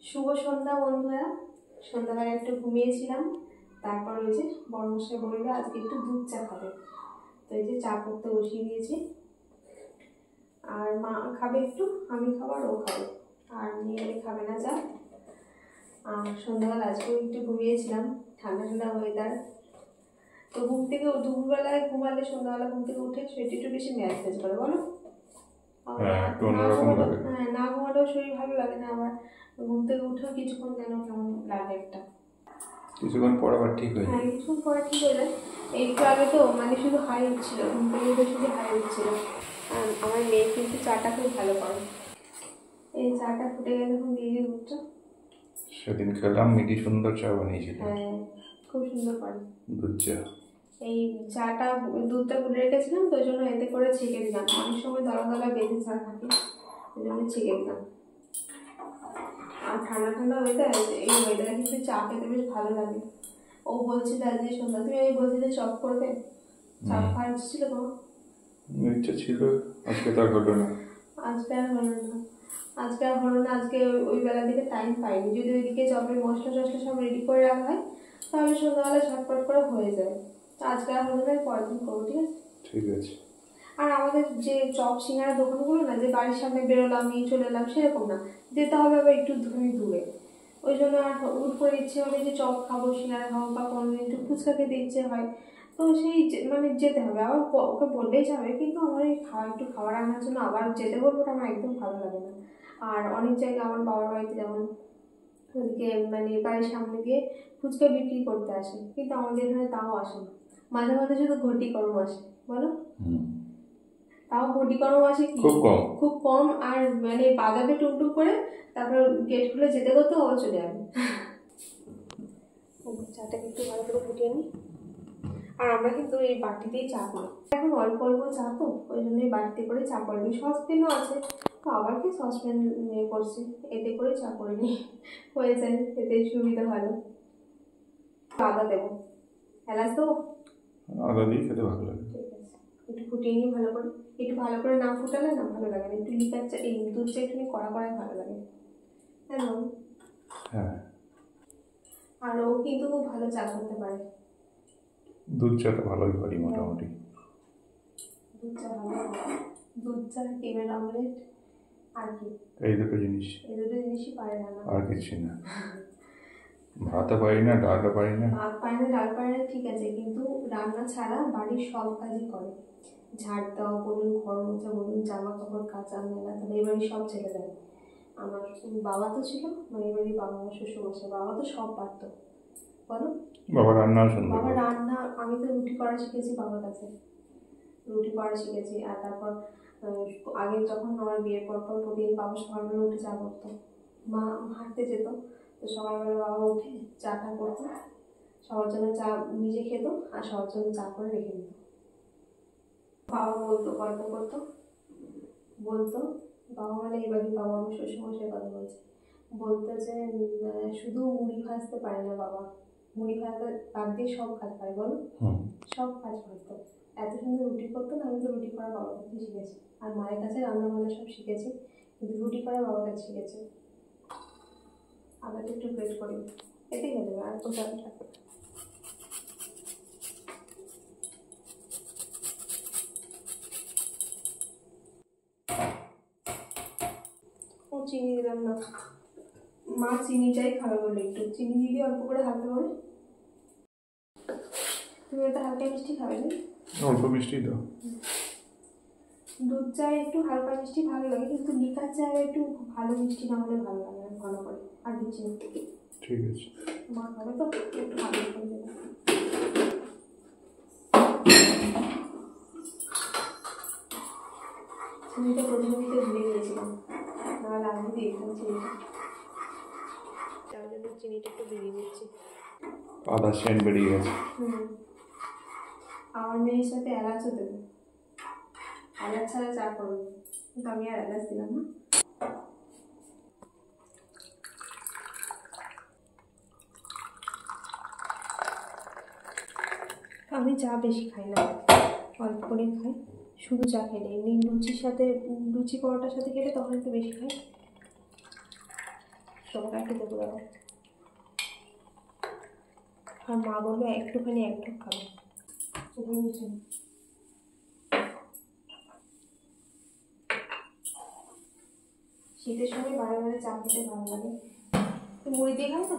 শুভ সন্ধ্যা বন্ধুরা। সন্ধ্যাবেলা একটু ঘুমিয়েছিলাম, তারপর ওই যে বড় মশাই বললো আজকে একটু দুধ চা খাবে, তো এই যে চা করতে বসিয়ে দিয়েছি। আর মা খাবে একটু, আমি খাবার ও খাবে, আর নিয়ে খাবে না চা। আর সন্ধ্যাবেলা আজকেও একটু ঘুমিয়েছিলাম, ঠান্ডা ঠান্ডা ওয়েদার, তো ঘুম থেকে দুপুরবেলায় ঘুমালে সন্ধ্যাবেলা ঘুম থেকে উঠে শরীরটা একটু বেশি ম্যাজ করে বলো। না ঘুমালেও শরীর ভালো লাগে না, আবার ঘুম থেকে উঠেও কিছুক্ষণ যেন কেমন লাগে একটা, কিছুক্ষণ পর আবার ঠিক হয়ে যায়। কিছুক্ষণ পরে ঠিক হয়ে যায়। একটু আগে তো মানে শুধু হাই উঠছিল, ঘুম থেকে উঠে শুধু হাই উঠছিল। আমার মেয়ে কিন্তু চাটা খুব ভালো করে, এই চাটা ফুটে গেলে এখন দিয়ে দিয়ে দুধটা। সেদিন খেলাম, মিটি সুন্দর চা বানিয়েছিল। হ্যাঁ, খুব সুন্দর করে দুধ চা। এই চাটা দুধটা গুলে রেখেছিলাম, তো ওই জন্য এতে করে ছেঁকে দিলাম। অনেক সময় দলা দলা বেঁধে চা থাকে, ওই জন্য ছেঁকে দিলাম। আর ঠান্ডা ঠান্ডা ওয়েদার, এই ওয়েদারে কিন্তু চা খেতে বেশ ভালো লাগে। ও বলছিল আজকে সন্ধ্যা, তুমি এই বলছিলে চপ করবে, চা খাওয়ার ইচ্ছে ছিল তোমার? ইচ্ছে ছিল, আজকে তো আর হলো না। আজকে আর হলো না, আজকে ওই বেলা দিকে টাইম পাইনি। যদি ওইদিকে চপের মশলা টসলা সব রেডি করে রাখা হয় তাহলে সন্ধ্যাবেলা ঝটপট করে হয়ে যায়। তো আজকে আর হলো না, পরের দিন করবো, ঠিক আছে? ঠিক আছে। আর আমাদের যে চপ সিঙ্গারা দোকানগুলো না, যে বাড়ির সামনে বেরোলাম নিয়ে চলে এলাম সেরকম না, যেতে হবে আবার একটু দূরে। ওই জন্য আর হুট করে ইচ্ছে হবে যে চপ খাবো, সিঙ্গারা খাবো, বা কোনোদিন একটু ফুচকা খেতে ইচ্ছে হয়, তো সেই মানে যেতে হবে। আবার ওকে বললেই যাবে, কিন্তু আমার এই একটু খাবার আনার জন্য আবার যেতে বলবো, আমার একদম ভালো লাগে না। আর অনেক জায়গায় আমার বাবার বাড়িতে যেমন ওদিকে মানে বাড়ির সামনে দিয়ে ফুচকা বিক্রি করতে আসে, কিন্তু আমাদের এখানে তাও আসে না। মাঝে মাঝে শুধু ঘটি করম আসে, বলো। তাও ঘটি করম আসে কি খুব কম, আর মানে বাজাবে টুকটুক করে, তারপর গেট খুলে যেতে করতে ও চলে যাবে। চাটাকে একটু ভালো করে ফুটিয়ে নিই। আর আমরা কিন্তু এই বাটিতেই চা করি, এখন অল্প অল্প চা তো ওই জন্য এই বাটিতে করে চা করে নিই। সসপ্যানও আছে, তো আবার কি সসপ্যান নিয়ে করছি, এতে করে চা করে নিই, হয়ে যায়, এতে সুবিধা ভালো। আদা দেবো, এলাচ দেবো, আদা দিয়ে খেতে ভালো লাগে। ঠিক আছে, একটু ফুটিয়ে নিই ভালো করে। একটু ভালো করে না ফুটালে না ভালো লাগে না, একটু লিকার চা, এই দুধ চা একটু কড়া কড়াই ভালো লাগে। হ্যাঁ, আর ও কিন্তু খুব ভালো চা করতে পারে। দুধ চাটা ভালোই পারি মোটামুটি। দুধ চা ভালো, দুধ চা, ডিমের অমলেট, আর কি এই দুটো জিনিসই পারে না, আর কিছু না। ভাতও পারি না, ডালও পারি না। ভাত পারে না, ডাল পারে না, ঠিক আছে, কিন্তু রান্না ছাড়া বাড়ির সব কাজই করে। ঝাড় দেওয়া বলুন, ঘর মোছা বলুন, জামা কাপড় কাচা, মেলা, তাহলে এবারে সব ছেড়ে দেয়। আমার বাবা তো ছিল, মানে এবারে বাবা, আমার শ্বশুরমশাই, বাবা তো সব পারত, বলো। বাবা রান্নাও সুন্দর। বাবা রান্না, আমি তো রুটি করা শিখেছি বাবার কাছে, রুটি করা শিখেছি। আর তারপর আগে যখন আমার বিয়ের পর প্রতিদিন বাবা সকালবেলা উঠে চা করতো, মা হাঁটতে যেত, তো সকালবেলা বাবা উঠে চাটা করতো, সবার জন্য চা নিজে খেত, আর সবার জন্য চা করে রেখে দিত। বাবা বলতো, গল্প করতো, বলতো, বাবা মানে এই বাড়ির বাবা, আমার শ্বশুরমশাই কথা বলছে, বলতো যে শুধু মুড়ি ভাজতে পারে না বাবা, মুড়ি ভাজতে বাদ দিয়ে সব কাজ পারে, বলো। সব কাজ পারতো, এত সুন্দর রুটি করতো না। আমি তো রুটি করা বাবার কাছে শিখেছি, আর মায়ের কাছে রান্না বান্না সব শিখেছি, কিন্তু রুটি করা বাবার কাছে শিখেছি। আদাটা একটু গ্রেট করি, এতেই হয়ে যাবে, আর কোথাও থাকবে। ও চিনি দিলাম না, মা চিনিটাই খাবে বলে একটু চিনি দিয়ে অল্প করে, হালকা করে। তুমি ওটা হালকা মিষ্টি খাবে না? অল্প মিষ্টি দাও। দুধ চায় একটু হালকা মিষ্টি ভালো লাগে, কিন্তু লিকার চায় একটু ভালো মিষ্টি না হলে ভালো লাগে না, ভালো করে। আর দিচ্ছি না, ঠিক আছে। মা খাবে তো, একটু ভালো করে দেবে। চিনিটা প্রথমে দিতে ভুলে গিয়েছিলাম, নাহলে আগে দিয়ে দিতাম চিনিটা, তার জন্য চিনিটা একটু দিয়ে দিচ্ছি। আদা সেন্ট বেরিয়ে গেছে। আমার মেয়ের সাথে এলাচও দেবে, এলাচ ছাড়া চা করবো, কিন্তু আমি আর এলাচ দিলাম না। আমি চা বেশি খাই না, অল্প করে খাই, শুধু চা খাই না, এমনি লুচির সাথে, লুচি পরোটার সাথে খেলে তখন একটু বেশি খাই। তোমাকে একটু দেবো দাও। আর মা বললো একটুখানি একটু খাবে। শীতের সময় বারে বারে চা খেতে ভালো লাগে। তুই মুড়ি দিয়ে খাও তো?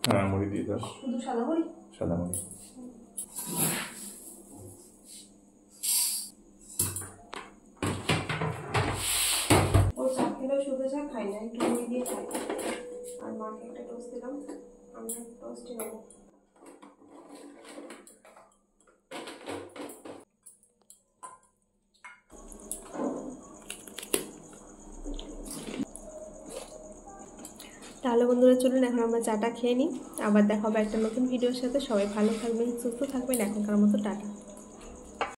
হ্যাঁ, মুড়ি দিয়ে দাও। শুধু সাদা মুড়ি? সাদা মুড়ি। ও চা খেলেও শুধু চা খাই না, একটু মুড়ি দিয়ে খাই। আর মাকে একটা টোস্ট দিলাম, আমি টোস্টই নেবো। তাহলে বন্ধুরা চলুন এখন আমরা চাটা খেয়ে নিই, আবার দেখা হবে একটা নতুন ভিডিওর সাথে। সবাই ভালো থাকবেন, সুস্থ থাকবেন, এখনকার মতো টাটা।